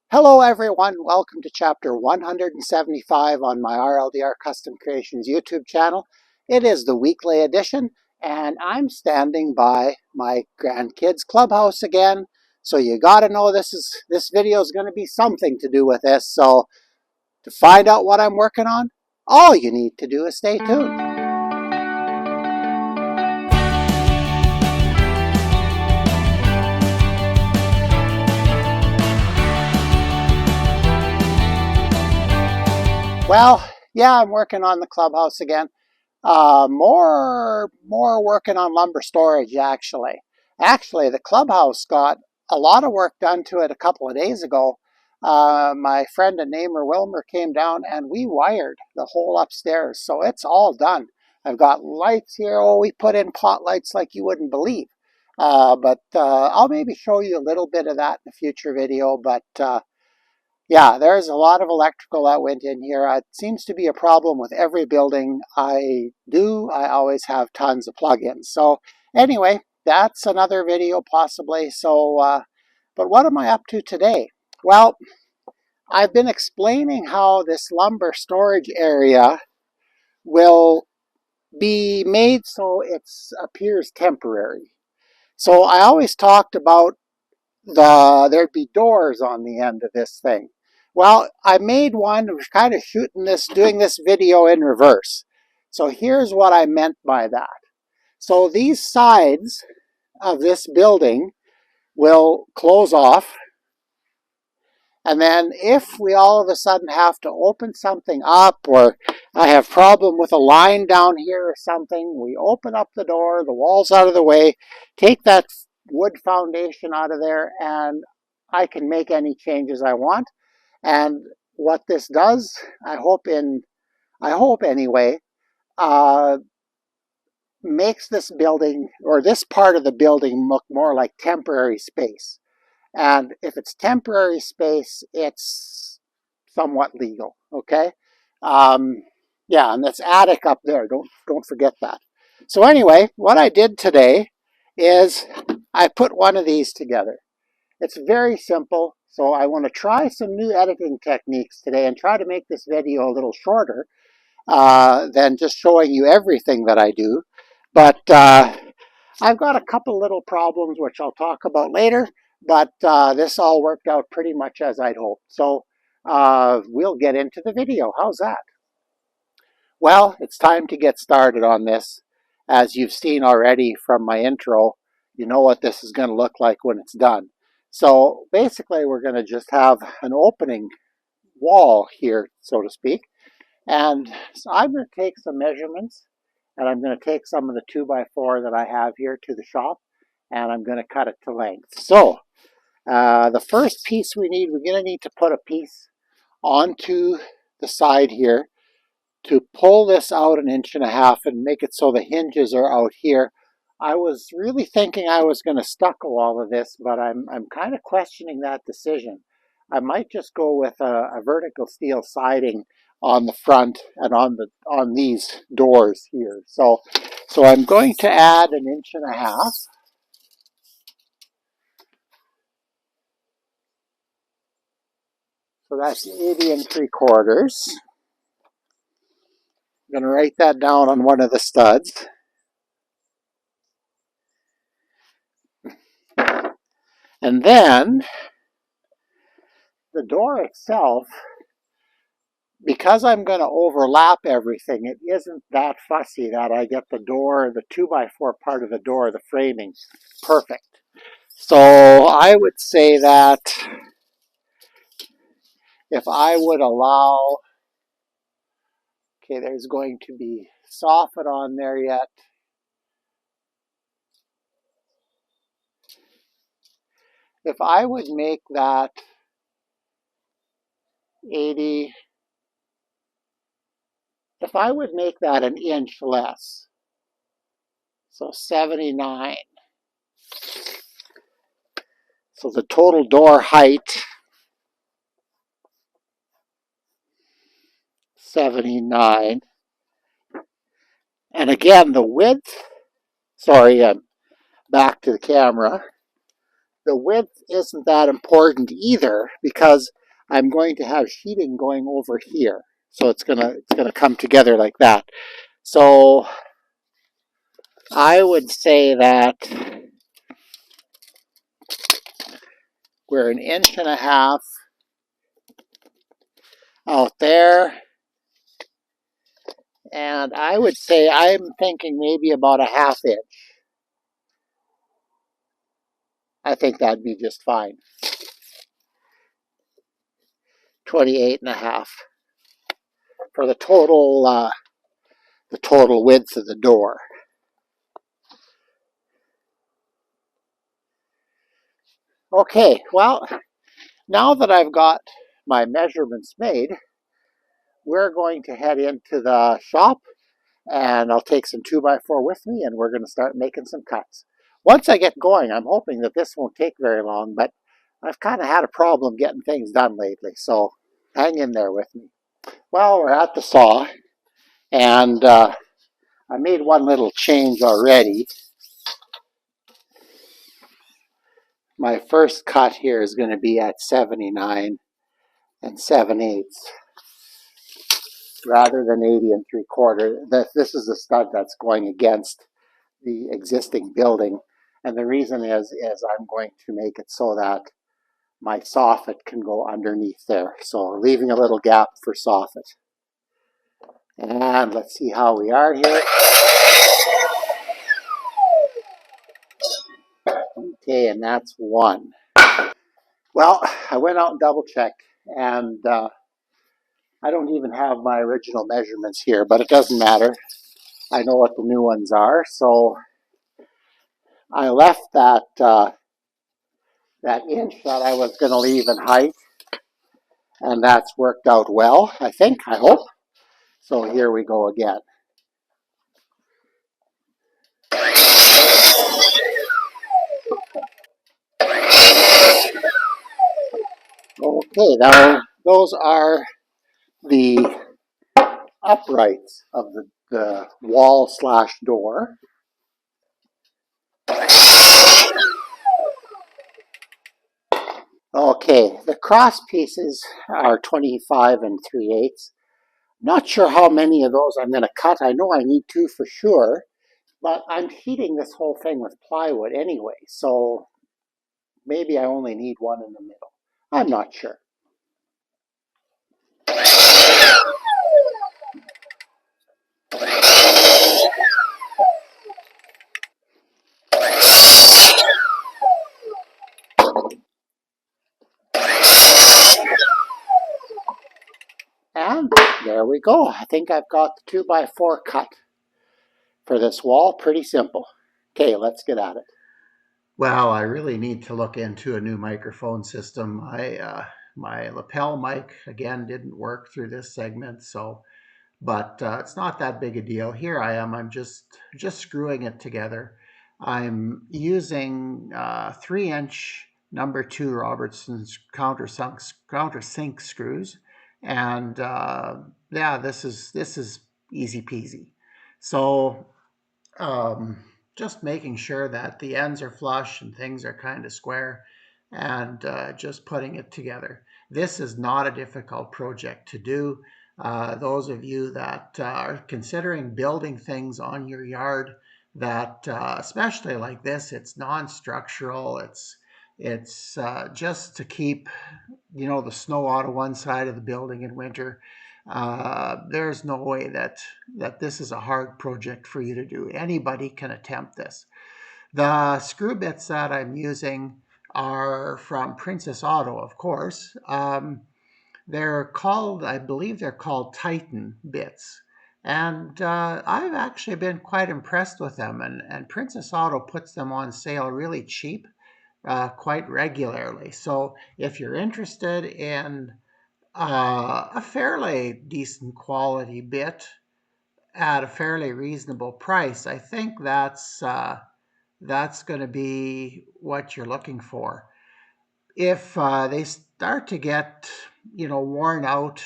Hello everyone, welcome to chapter 175 on my RLDR Custom Creations YouTube channel. It is the weekly edition and I'm standing by my grandkids clubhouse again. So you gotta know this video is going to be something to do with this. So to find out what I'm working on, all you need to do is stay tuned. Well, yeah, I'm working on the clubhouse again. More working on lumber storage, actually. Actually, the clubhouse got a lot of work done to it a couple of days ago. My friend and neighbor Wilmer came down and we wired the whole upstairs. So it's all done. I've got lights here. Oh, we put in pot lights like you wouldn't believe. But I'll maybe show you a little bit of that in a future video. But yeah, there's a lot of electrical that went in here. It seems to be a problem with every building I do. I always have tons of plugins. So anyway, that's another video possibly. So, but what am I up to today? Well, I've been explaining how this lumber storage area will be made so it appears temporary. So I always talked about there'd be doors on the end of this thing. Well, I made one, kind of doing this video in reverse. So here's what I meant by that. So these sides of this building will close off. And then if we all of a sudden have to open something up, or I have problem with a line down here or something, we open up the door, the wall's out of the way, take that wood foundation out of there, and I can make any changes I want. And what this does, I hope anyway, makes this building, or this part of the building, look more like temporary space. And if it's temporary space, it's somewhat legal, okay? Yeah, and this attic up there, don't forget that. So anyway, what I did today is I put one of these together. It's very simple, so I want to try some new editing techniques today and try to make this video a little shorter than just showing you everything that I do. But I've got a couple little problems which I'll talk about later, but this all worked out pretty much as I'd hoped. So we'll get into the video. How's that? Well, it's time to get started on this. As you've seen already from my intro, you know what this is going to look like when it's done. So basically we're going to just have an opening wall here, so to speak. And so I'm going to take some measurements, and I'm going to take some of the 2x4 that I have here to the shop, and I'm going to cut it to length. So the first piece we're going to need to put a piece onto the side here to pull this out 1.5 inches and make it so the hinges are out here. I was really thinking I was going to stucco all of this, but I'm kind of questioning that decision. I might just go with a vertical steel siding on the front and on these doors here. So I'm going to add 1.5 inches. So that's 80 3/4. I'm going to write that down on one of the studs. And then the door itself, because I'm going to overlap everything, it isn't that fussy that I get the door, the 2x4 part of the door, the framing, perfect. So I would say that if I would allow, okay, there's going to be soffit on there yet. If I would make that 80, if I would make that 1 inch less, so 79. So the total door height, 79. And again, the width, sorry, I'm back to the camera. the width isn't that important either because I'm going to have sheeting going over here. So it's gonna come together like that. So I would say that we're 1.5 inches out there. And I would say I'm thinking maybe about 1/2 inch. I think that'd be just fine. 28.5 for the total width of the door. Okay, well, now that I've got my measurements made, we're going to head into the shop and I'll take some 2x4 with me and we're going to start making some cuts. Once I get going, I'm hoping that this won't take very long, but I've kind of had a problem getting things done lately, so hang in there with me. Well, we're at the saw, and I made one little change already. My first cut here is going to be at 79 7/8 rather than 80 3/4. This is the stud that's going against the existing building, and the reason is I'm going to make it so that my soffit can go underneath there, so leaving a little gap for soffit. And let's see how we are here. Okay, and that's 1. Well, I went out and double checked, and I don't even have my original measurements here, but it doesn't matter. I know what the new ones are, so I left that inch that I was going to leave in height, and that's worked out well, I think, I hope. So here we go again. Okay, now those are the uprights of the wall/door. Okay, the cross pieces are 25 3/8. Not sure how many of those I'm going to cut. I know I need 2 for sure, but I'm heating this whole thing with plywood anyway, so maybe I only need 1 in the middle. I'm not sure. And there we go. I think I've got the 2x4 cut for this wall. Pretty simple. Okay, let's get at it. Well, I really need to look into a new microphone system. My lapel mic, again, didn't work through this segment, but it's not that big a deal. Here I am. I'm just screwing it together. I'm using 3-inch number 2 Robertson's countersink screws, and yeah, this is easy peasy. So just making sure that the ends are flush and things are kind of square, and just putting it together. This is not a difficult project to do. Those of you that are considering building things on your yard, that especially like this, it's non-structural. It's just to keep the snow out of one side of the building in winter. There's no way that this is a hard project for you to do. Anybody can attempt this. The screw bits that I'm using are from Princess Auto, of course. They're called, I believe they're called Titan bits. And I've actually been quite impressed with them. And Princess Auto puts them on sale really cheap, quite regularly. So if you're interested in a fairly decent quality bit at a fairly reasonable price, I think that's going to be what you're looking for. If they start to get worn out,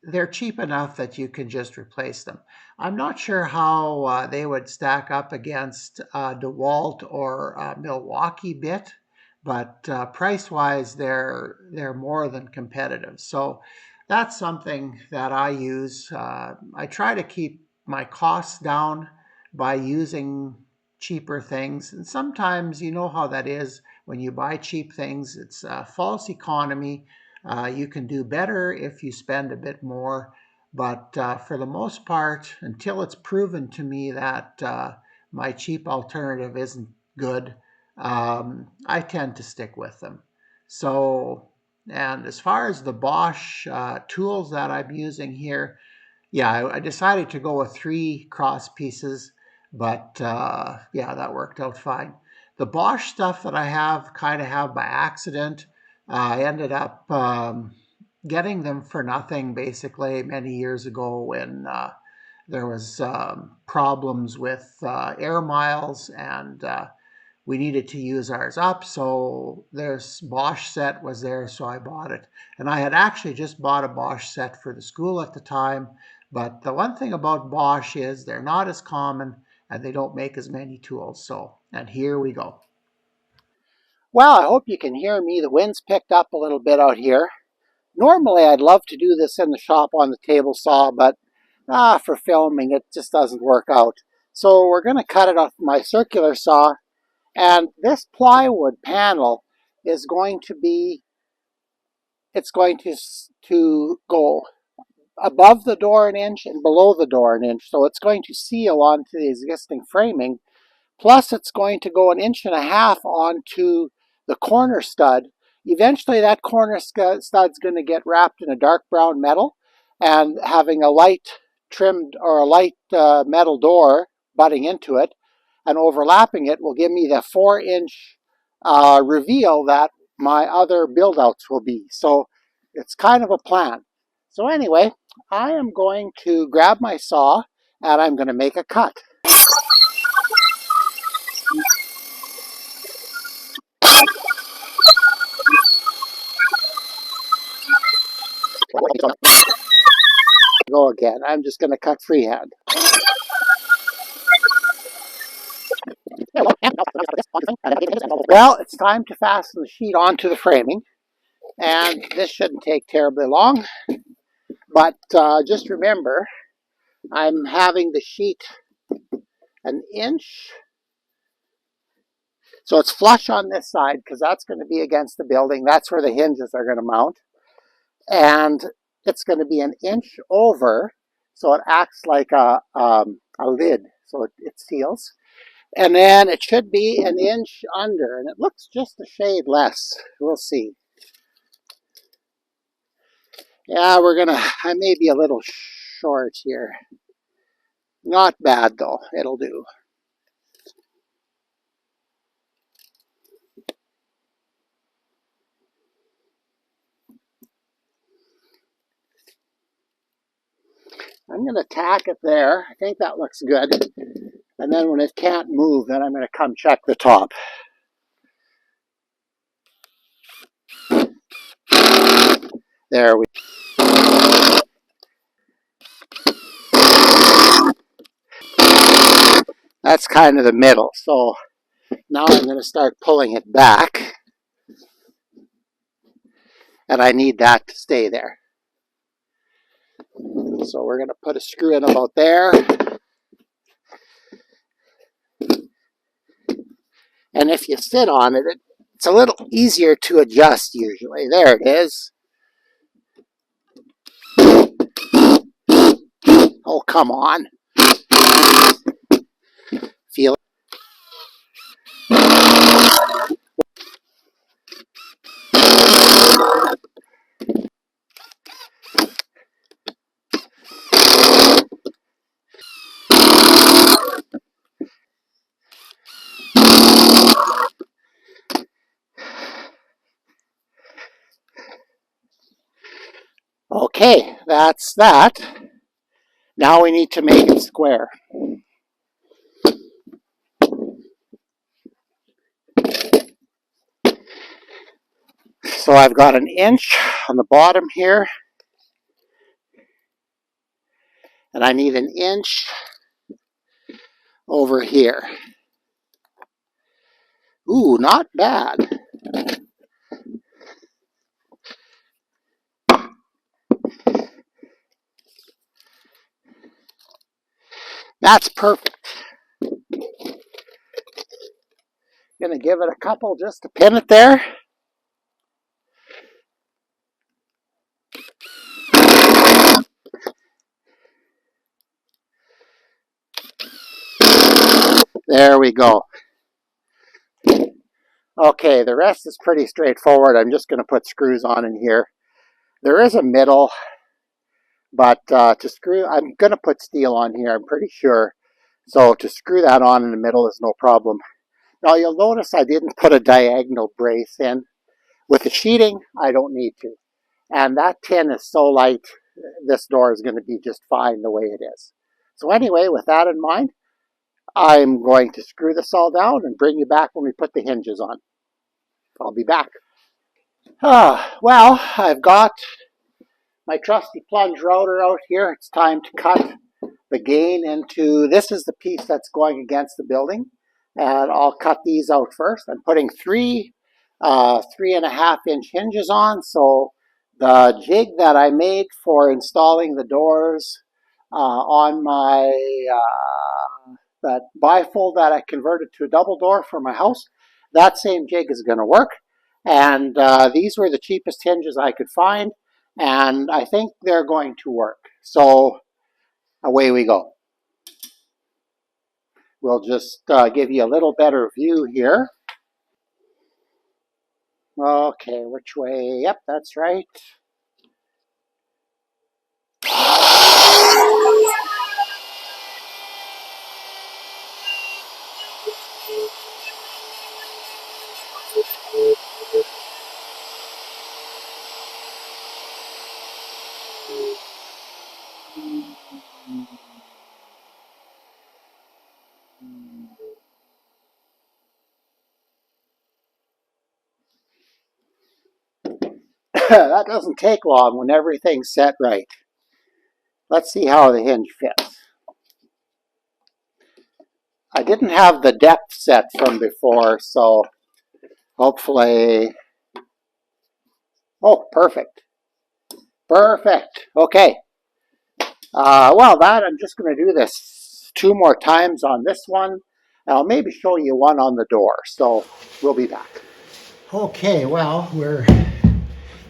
they're cheap enough that you can just replace them. I'm not sure how they would stack up against DeWalt or Milwaukee bit, but price-wise, they're more than competitive. So that's something that I use. I try to keep my costs down by using cheaper things. And sometimes you know how that is when you buy cheap things. It's a false economy. You can do better if you spend a bit more. But for the most part, until it's proven to me that my cheap alternative isn't good, I tend to stick with them. So, and as far as the Bosch tools that I'm using here, yeah, I decided to go with 3 cross pieces, but yeah, that worked out fine. The Bosch stuff that I have kind of have by accident. I ended up getting them for nothing basically many years ago when there was problems with air miles and we needed to use ours up. So this Bosch set was there, so I bought it. And I had actually just bought a Bosch set for the school at the time. But the one thing about Bosch is they're not as common and they don't make as many tools. So, and here we go. Well, I hope you can hear me. The wind's picked up a little bit out here. Normally, I'd love to do this in the shop on the table saw, but for filming, it just doesn't work out. So we're going to cut it off my circular saw. And this plywood panel is going to be, it's going to go above the door an inch and below the door an inch. So it's going to seal onto the existing framing. Plus it's going to go 1.5 inches onto the corner stud. Eventually that corner stud's going to get wrapped in a dark brown metal, and having a light trimmed or a light metal door butting into it and overlapping it will give me the 4-inch reveal that my other build outs will be. So it's kind of a plan. So anyway, I am going to grab my saw and I'm going to make a cut. Go again. I'm just going to cut freehand. Well, it's time to fasten the sheet onto the framing, and this shouldn't take terribly long, but just remember I'm having the sheet 1 inch, so it's flush on this side because that's going to be against the building. That's where the hinges are going to mount, and it's going to be 1 inch over, so it acts like a lid, so it seals. And then it should be 1 inch under, and it looks just a shade less. We'll see. Yeah, I may be a little short here. Not bad though, it'll do. I'm going to tack it there. I think that looks good. And then when it can't move, then I'm going to come check the top. There we go. That's kind of the middle. So now I'm going to start pulling it back. And I need that to stay there. So we're going to put a screw in about there. And if you sit on it, it's a little easier to adjust usually. There it is. Oh, come on. Feel it. Okay, that's that. Now we need to make it square. So I've got 1 inch on the bottom here, and I need 1 inch over here. Ooh, not bad. That's perfect. Gonna give it a couple just to pin it there. There we go. Okay, the rest is pretty straightforward. I'm just going to put screws on in here. There is a middle, but to screw, I'm going to put steel on here, I'm pretty sure. So to screw that on in the middle is no problem. Now you'll notice I didn't put a diagonal brace in. With the sheeting, I don't need to. And that tin is so light, this door is going to be just fine the way it is. So anyway, with that in mind, I'm going to screw this all down and bring you back when we put the hinges on. I'll be back. Well, I've got my trusty plunge router out here. It's time to cut the gain into, this is the piece that's going against the building. And I'll cut these out first. I'm putting three 3.5-inch hinges on. So the jig that I made for installing the doors on my that bifold that I converted to a double door for my house, that same jig is going to work. And these were the cheapest hinges I could find, and I think they're going to work. So away we go. We'll just give you a little better view here. Okay, which way? Yep, that's right. That doesn't take long when everything's set right. Let's see how the hinge fits. I didn't have the depth set from before, so hopefully... Oh, perfect. Perfect. Okay. Well, I'm just going to do this 2 more times on this one. And I'll maybe show you one on the door. So we'll be back. Okay, well, we're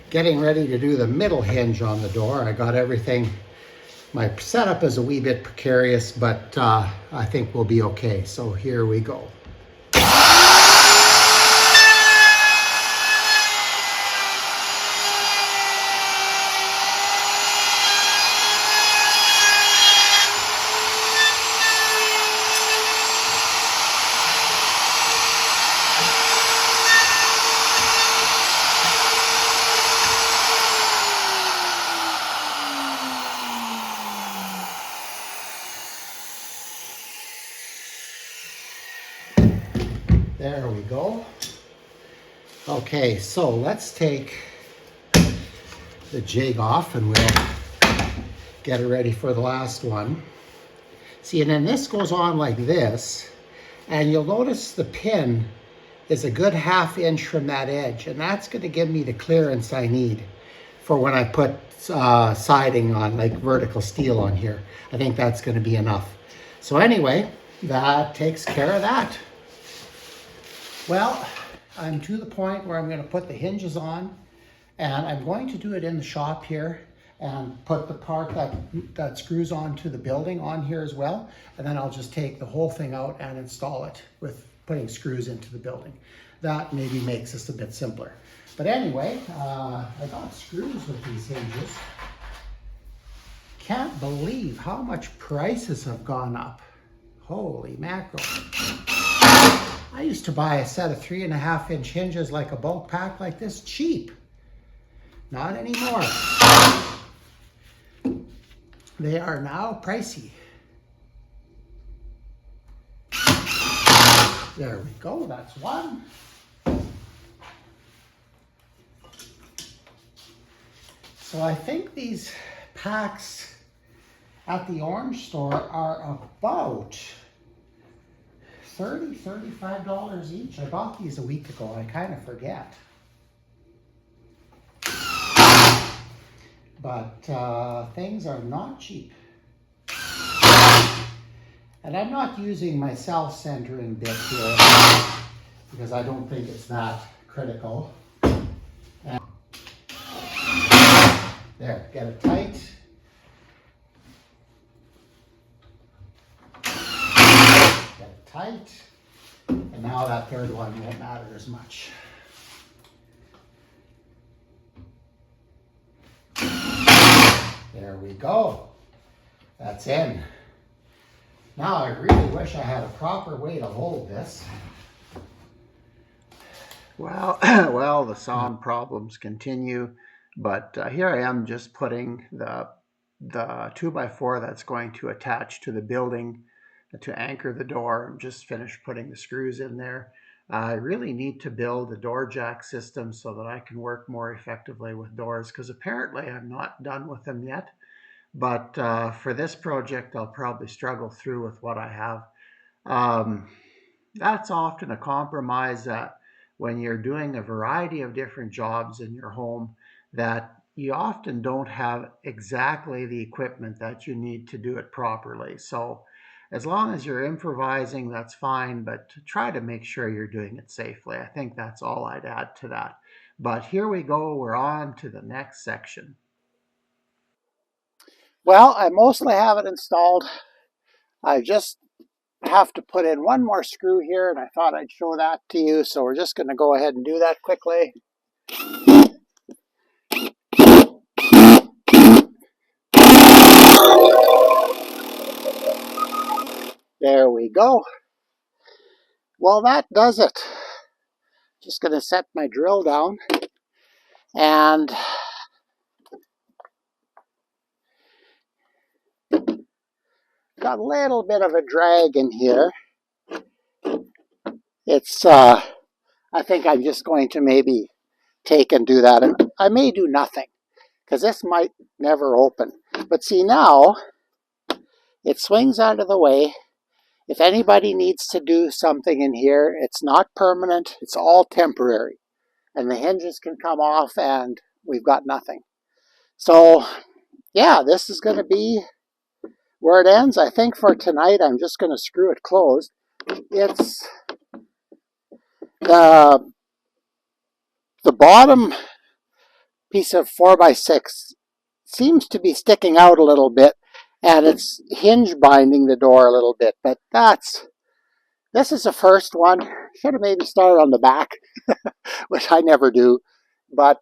getting ready to do the middle hinge on the door. I got everything. My setup is a wee bit precarious, but I think we'll be okay. So here we go. There we go. Okay, so let's take the jig off and we'll get it ready for the last one. See, and then this goes on like this, and you'll notice the pin is a good 1/2 inch from that edge, and that's going to give me the clearance I need for when I put siding on, like vertical steel on here. I think that's going to be enough. So anyway, that takes care of that. Well, I'm to the point where I'm going to put the hinges on, and I'm going to do it in the shop here and put the part that screws onto the building on here as well. And then I'll just take the whole thing out and install it with putting screws into the building. That maybe makes this a bit simpler. But anyway, I got screws with these hinges. Can't believe how much prices have gone up. Holy mackerel. I used to buy a set of 3.5-inch hinges like a bulk pack like this cheap. Not anymore. They are now pricey. There we go, that's one. So I think these packs at the orange store are about $30, $35 each. I bought these a week ago, I kind of forget. But things are not cheap. And I'm not using my self-centering bit here because I don't think it's that critical. And there, get it tight. Get it tight. And now that third one won't matter as much. There we go. That's in. Now I really wish I had a proper way to hold this. Well, the sound problems continue, but here I am just putting the 2x4 that's going to attach to the building to anchor the door. I'm just finished putting the screws in there. I really need to build a door jack system so that I can work more effectively with doors, because apparently I'm not done with them yet. But for this project, I'll probably struggle through with what I have. That's often a compromise that when you're doing a variety of different jobs in your home, that you often don't have exactly the equipment that you need to do it properly. So as long as you're improvising, that's fine, but try to make sure you're doing it safely. I think that's all I'd add to that. But here we go, we're on to the next section. Well, I mostly have it installed. I just have to put in one more screw here, and I thought I'd show that to you, so we're just going to go ahead and do that quickly. There we go. Well, that does it. Just going to set my drill down, and got a little bit of a drag in here. It's I think I'm just going to maybe take and do that, and I may do nothing because this might never open. But see, now it swings out of the way. If anybody needs to do something in here, it's not permanent, it's all temporary. And the hinges can come off and we've got nothing. So yeah, this is going to be where it ends. I think for tonight I'm just going to screw it closed. It's the bottom piece of 4x6 seems to be sticking out a little bit, and it's hinge binding the door a little bit, but this is the first one. Should have maybe started on the back, which I never do, but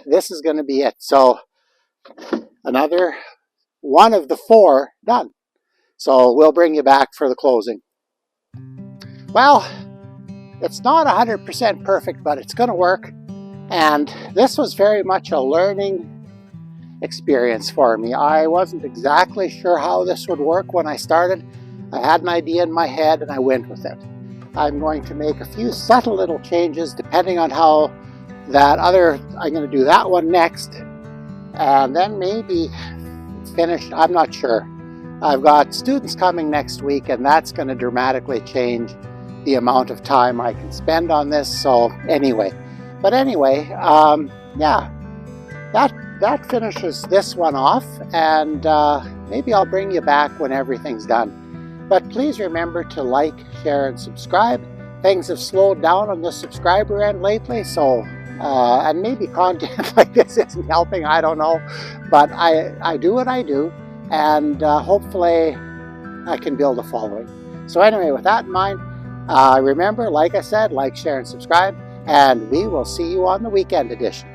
this is going to be it. So another one of the 4 done. So we'll bring you back for the closing. Well, it's not 100% perfect, but it's going to work. And this was very much a learning experience for me. I wasn't exactly sure how this would work when I started. I had an idea in my head and I went with it. I'm going to make a few subtle little changes depending on how I'm going to do that one next. And then maybe finish, I'm not sure. I've got students coming next week, and that's going to dramatically change the amount of time I can spend on this. So anyway, yeah, that finishes this one off, and maybe I'll bring you back when everything's done. But please remember to like, share, and subscribe. Things have slowed down on the subscriber end lately, so and maybe content like this isn't helping, I don't know, but I do what I do, and hopefully I can build a following. So anyway, with that in mind, remember, like I said, like, share, and subscribe, and we will see you on the weekend edition.